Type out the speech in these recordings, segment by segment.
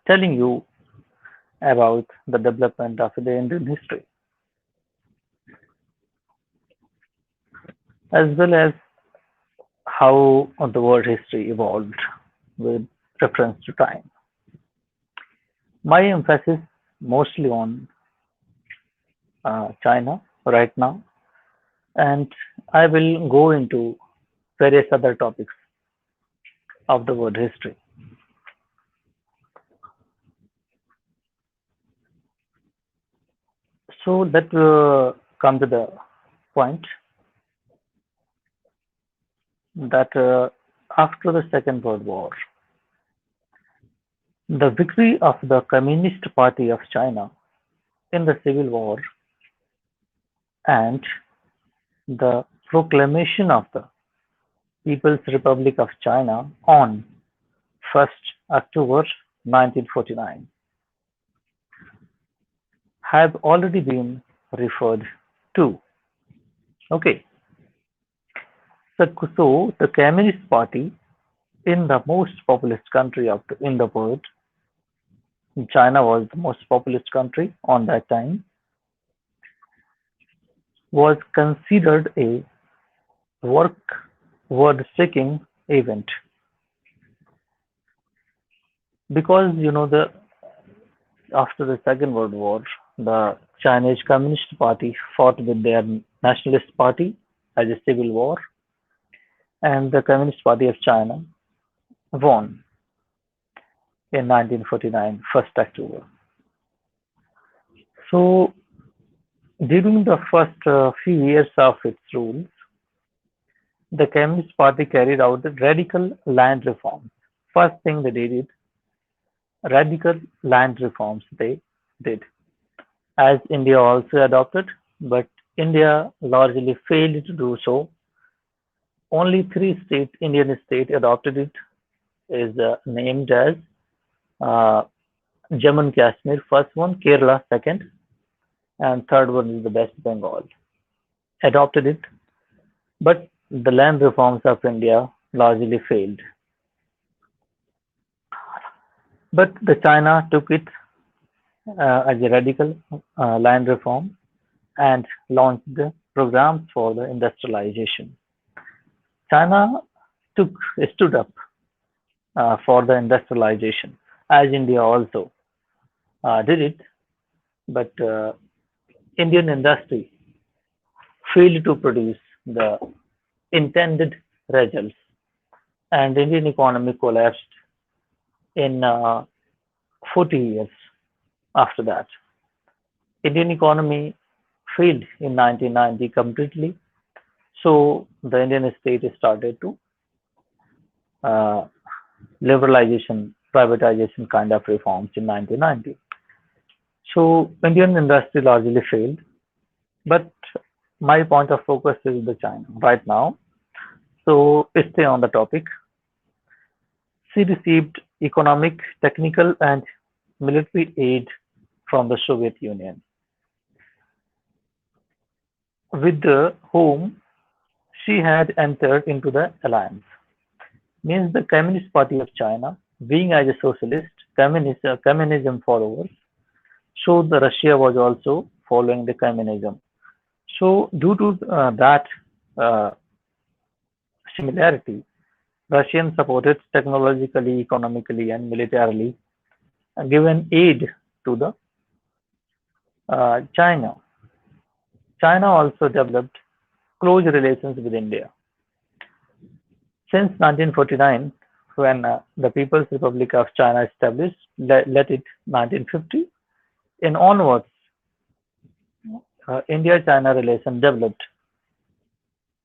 telling you about the development of the Indian history, as well as how the world history evolved with reference to time. My emphasis mostly on China right now, and I will go into various other topics of the world history. So let come to the point that after the Second World War, the victory of the Communist Party of China in the Civil War and the proclamation of the People's Republic of China on 1st October 1949 have already been referred to. Okay, so the Communist Party in the most populous country in the world, China was the most populous country on that time, was considered a work world-shaking event because the after the Second World War, the Chinese Communist Party fought with their Nationalist Party as a civil war, and the Communist Party of China won in 1949, 1st October. So during the first few years of its rule, the Communist Party carried out radical land reforms. First thing they did, radical land reforms they did, as India also adopted, but India largely failed to do so. Only three Indian states adopted it, is named as uh, Jammu and Kashmir, first one, Kerala, second, and third one is the West Bengal. Adopted it, but the land reforms of India largely failed. But the China took it as a radical land reform and launched the programs for the industrialization. China took stood up for the industrialization, as India also did it, but Indian industry failed to produce the intended results, and Indian economy collapsed in 40 years after that. Indian economy failed in 1990 completely, so the Indian state started to uh, liberalization, privatization kind of reforms in 1990. So Indian industry largely failed, but my point of focus is the China right now. So stay on the topic. She received economic, technical, and military aid from the Soviet Union, with whom she had entered into the alliance. Means the Communist Party of China, being as a socialist, communism followers, so the Russia was also following the communism. So due to that uh, similarity, Russians supported technologically, economically, and militarily, given aid to the China. China also developed close relations with India. Since 1949, when the People's Republic of China established, let it 1950, in onwards, India-China relation developed.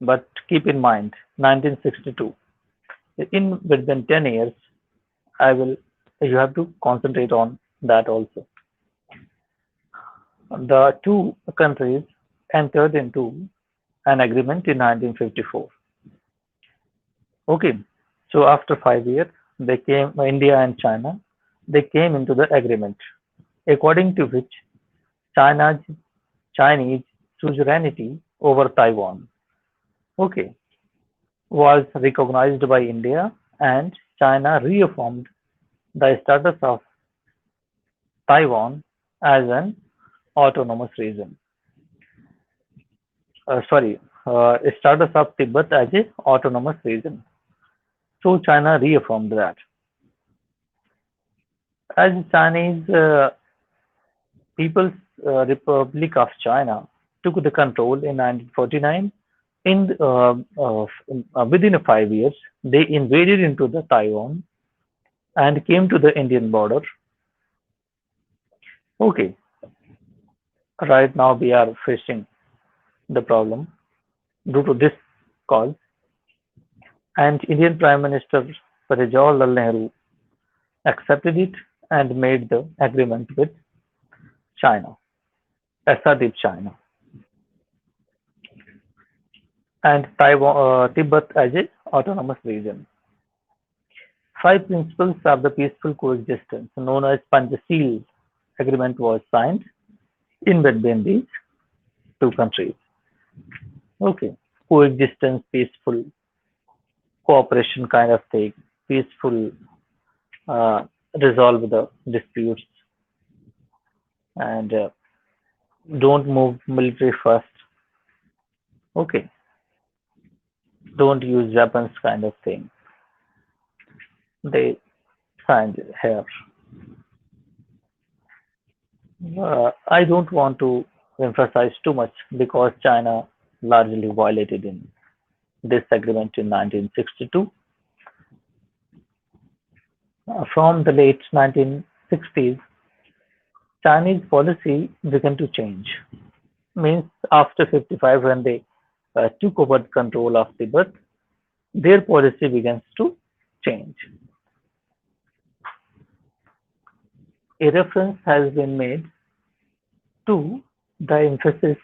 But keep in mind, 1962, in within 10 years, you have to concentrate on that also. The two countries entered into an agreement in 1954. Okay, so after 5 years, India and China, they came into the agreement, according to which China's Chinese suzerainty over Taiwan, okay, was recognized by India, and China reaffirmed the status of Taiwan as an autonomous region. Sorry, status of Tibet as a autonomous region. So China reaffirmed that. As Chinese People's Republic of China took the control in 1949, within 5 years, they invaded into the Taiwan and came to the Indian border. Okay, right now we are facing the problem due to this cause, and Indian Prime Minister Sir Jawaharlal Nehru accepted it and made the agreement with China, assertive China, and Tibet as a autonomous region. Five principles of the peaceful coexistence, known as Panchasheel Agreement, was signed in between these two countries. Okay, coexistence, peaceful cooperation kind of thing, peaceful uh, resolve the disputes, and don't move military first. Okay, don't use weapons kind of thing. They signed here. I don't want to emphasize too much because China largely violated in this agreement in 1962. From the late 1960s, Chinese policy began to change. Means after 55, when they took over control of Tibet, their policy begins to change. A reference has been made to the emphasis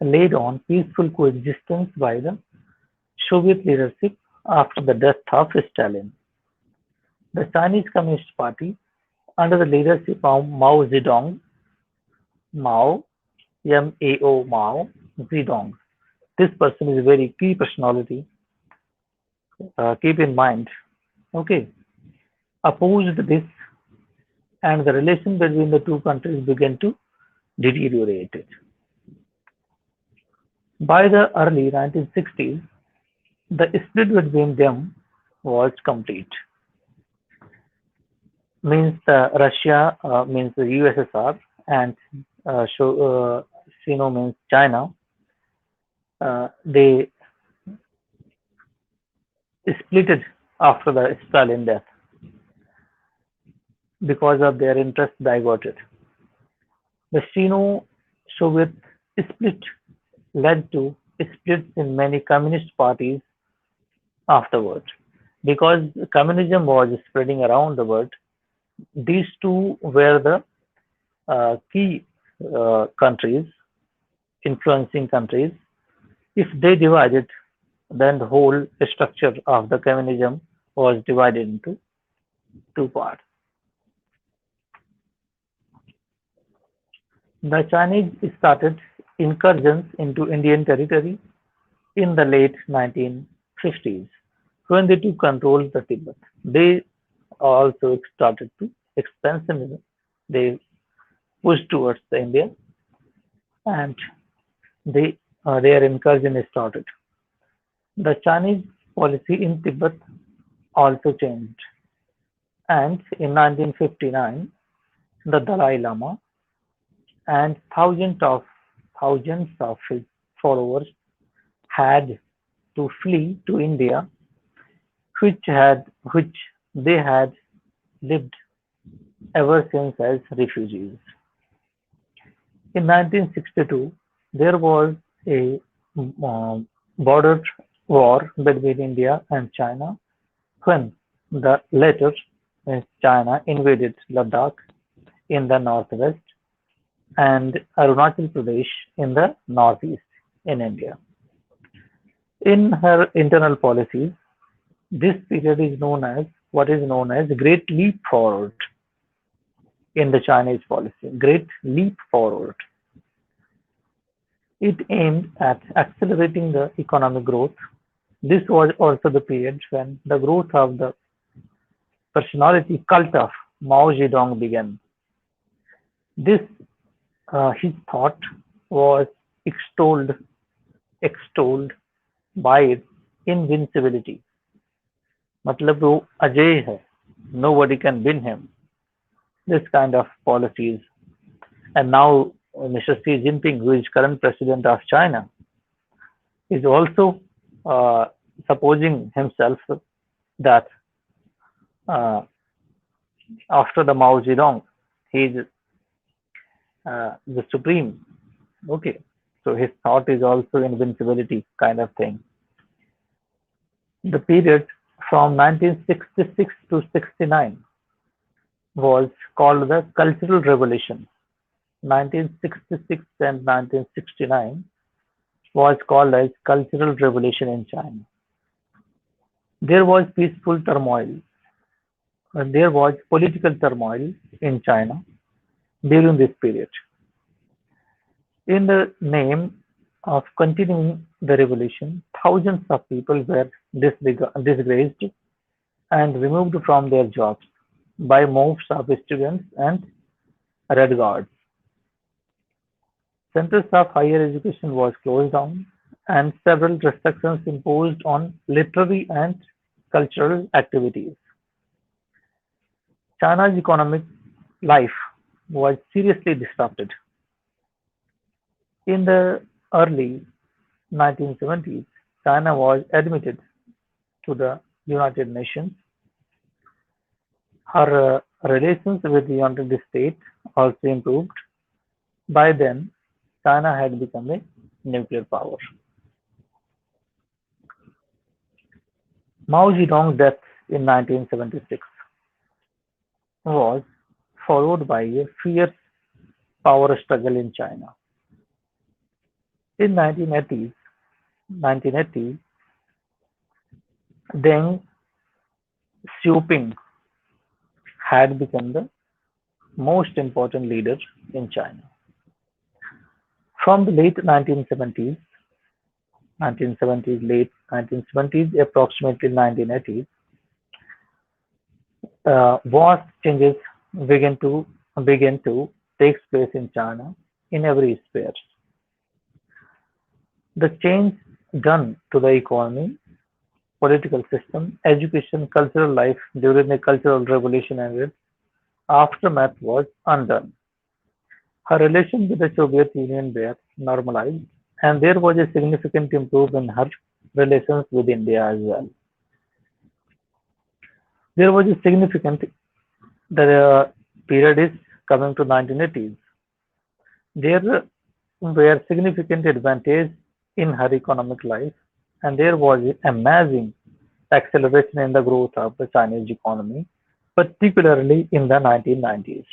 laid on peaceful coexistence by the Soviet leadership after the death of Stalin. The Chinese Communist Party, under the leadership of Mao Zedong, Mao, M-A-O, Mao Zedong. This person is a very key personality. Keep in mind, okay, opposed this, and the relation between the two countries began to deteriorate. By the early 1960s, the split between them was complete. Means Russia means the USSR, and Sino means China. They splitted after the Stalin death because of their interests diverted. The Sino-Soviet split led to splits in many communist parties afterward. Because communism was spreading around the world, these two were the key countries, influencing countries. If they divided, then the whole structure of the communism was divided into two parts. The Chinese started incursions into Indian territory in the late 1950s when they took control of the Tibet. They also started to expansionism. They pushed towards the India, and their incursion started. The Chinese policy in Tibet also changed, and in 1959, the Dalai Lama and thousands of his followers had to flee to India, which they had lived ever since as refugees. In 1962, there was a border war between India and China when the latter, China, invaded Ladakh in the northwest and Arunachal Pradesh in the northeast in India. In her internal policies, this period is known as what is known as Great Leap Forward in the Chinese policy. Great Leap Forward. It aimed at accelerating the economic growth. This was also the period when the growth of the personality cult of Mao Zedong began. This his thought was extolled extolled by its invincibility. मतलब वो अजेय है. Nobody can win him. This kind of policies. And now Mr. Xi Jinping, who is current president of China, is also uh, supposing himself that uh, after the Mao Zedong, he is the supreme. Okay, so his thought is also invincibility kind of thing. The period from 1966 to 69 was called the Cultural Revolution. 1966 and 1969 was called as Cultural Revolution in China. There was peaceful turmoil. There was political turmoil in China during this period. In the name of continuing the revolution, thousands of people were disgraced and removed from their jobs by mobs of students and red guards. Centers of higher education was closed down and several restrictions imposed on literary and cultural activities. China's economic life was seriously disrupted. In the early 1970s, China was admitted to the United Nations. Her relations with the United States also improved. By then, China had become a nuclear power. Mao Zedong's death in 1976 was followed by a fierce power struggle in China. In 1980, Deng Xiaoping had become the most important leader in China. From the late 1970s, approximately 1980s, vast changes began to begin to take place in China in every sphere. The change done to the economy, political system, education, cultural life during the Cultural Revolution and its aftermath was undone. Her relations with the Soviet Union were normalized, and there was a significant improvement in her relations with India as well. There was a significant the period is coming to 1980s. There were significant advantages in her economic life, and there was amazing acceleration in the growth of the Chinese economy, particularly in the 1990s.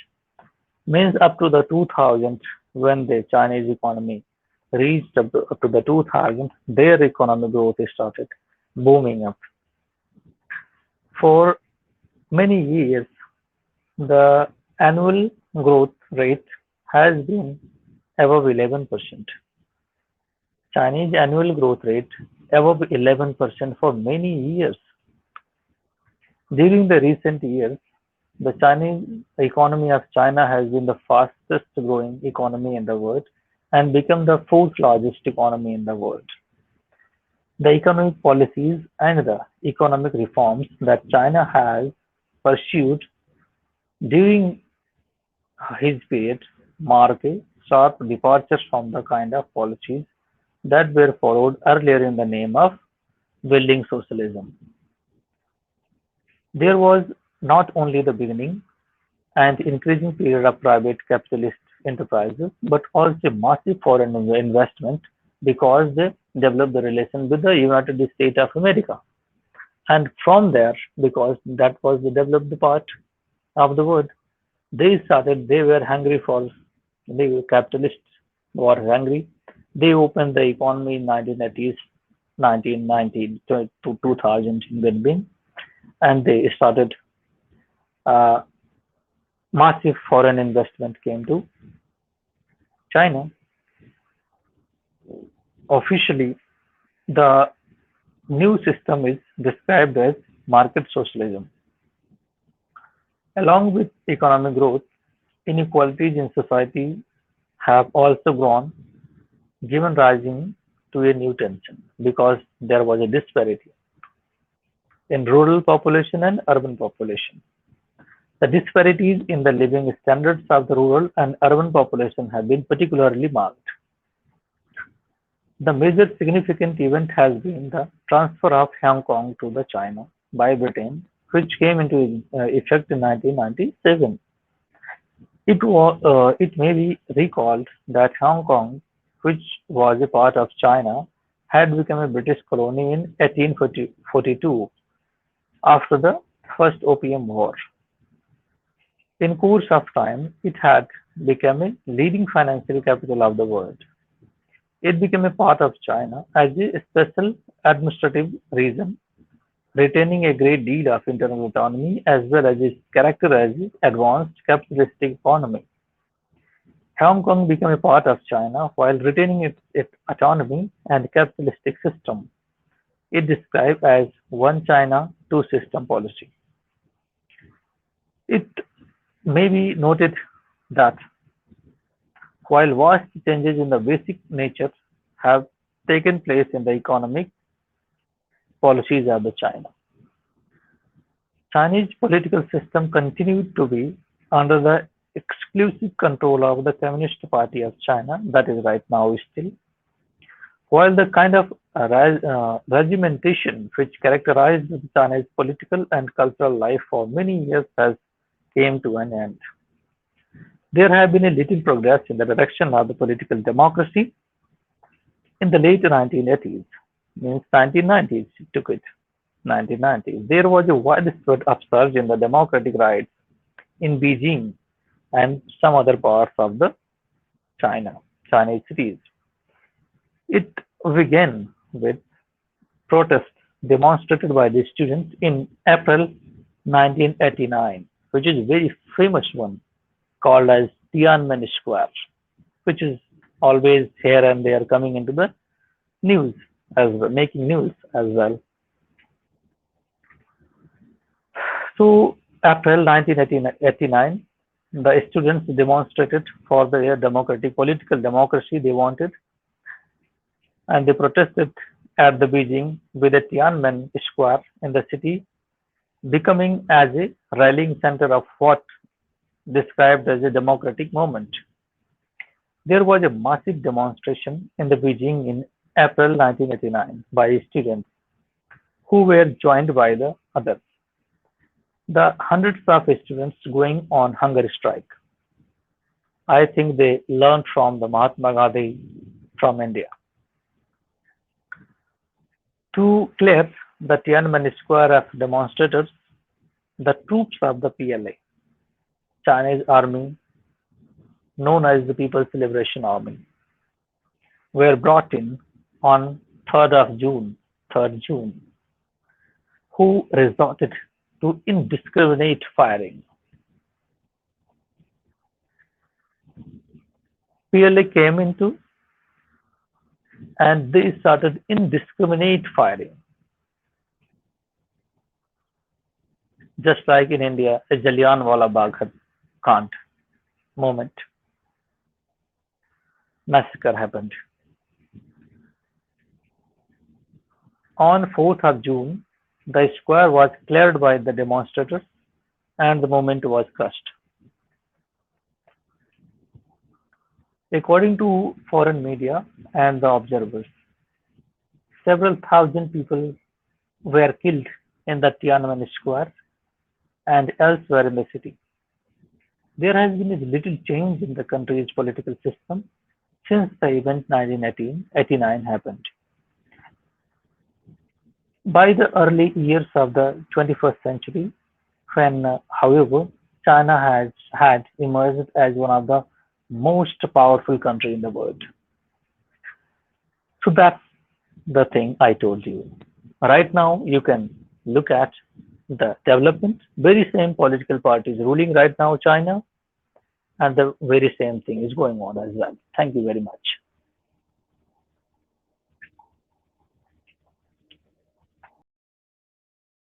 Means up to the 2000, when the Chinese economy reached up to the 2000, their economic growth started booming up. For many years, the annual growth rate has been above 11%. Chinese annual growth rate above 11% for many years. During the recent years, the Chinese economy of China has been the fastest growing economy in the world and become the fourth largest economy in the world. The economic policies and the economic reforms that China has pursued during his period mark a sharp departure from the kind of policies that were followed earlier in the name of building socialism. There was not only the beginning and increasing period of private capitalist enterprises, but also massive foreign investment because they developed the relation with the United States of America. And from there, because that was the developed part of the world, they were hungry for the capitalists were hungry. They opened the economy in 1980s, 1990 to 2000 in between, and they started uh, massive foreign investment came to China. Officially, the new system is described as market socialism. Along with economic growth, inequalities in society have also grown, given rising to a new tension because there was a disparity in rural population and urban population. The disparities in the living standards of the rural and urban population have been particularly marked. The major significant event has been the transfer of Hong Kong to the China by Britain, which came into effect in 1997. It may be recalled that Hong Kong, which was a part of China, had become a British colony in 1842 after the First Opium War. In course of time, it had become a leading financial capital of the world. It became a part of China as a special administrative region, retaining a great deal of internal autonomy as well as its character as an advanced capitalistic economy. Hong Kong became a part of China while retaining its autonomy and capitalistic system. It described as one China, two system policy. It may be noted that while vast changes in the basic nature have taken place in the economic policies of the China, Chinese political system continued to be under the exclusive control of the Communist Party of China, that is right now still, while the kind of regimentation which characterized China's political and cultural life for many years has came to an end. There have been a little progress in the direction of the political democracy in the late 1980s, means 1990s took it, 1990s. There was a widespread upsurge in the democratic rights in Beijing and some other parts of the Chinese cities. It began with protests demonstrated by the students in April 1989, which is a very famous one called as Tiananmen Square, which is always here and there coming into the news as well, making news as well. So, April 1989, the students demonstrated for their democratic political democracy they wanted, and they protested at the Beijing with a Tiananmen Square in the city, becoming as a rallying center of what described as a democratic movement. There was a massive demonstration in the Beijing in April 1989 by students who were joined by the others. The hundreds of students going on hunger strike. I think they learned from the Mahatma Gandhi from India. To clear the Tiananmen Square of demonstrators, the troops of the PLA, Chinese army, known as the People's Liberation Army, were brought in on 3rd of June, 3rd June, who resorted to indiscriminate firing. PLA came into and they started indiscriminate firing. Just like in India, a Jallianwala Bagh Kand moment, massacre happened. On 4th of June, the square was cleared by the demonstrators and the movement was crushed. According to foreign media and the observers, several thousand people were killed in the Tiananmen Square and elsewhere in the city. There has been a little change in the country's political system since the event 1989 happened. By the early years of the 21st century, when, however, China had emerged as one of the most powerful country in the world. So that's the thing I told you. Right now, you can look at the development. Very same political party is ruling right now China, and the very same thing is going on as well. Thank you very much.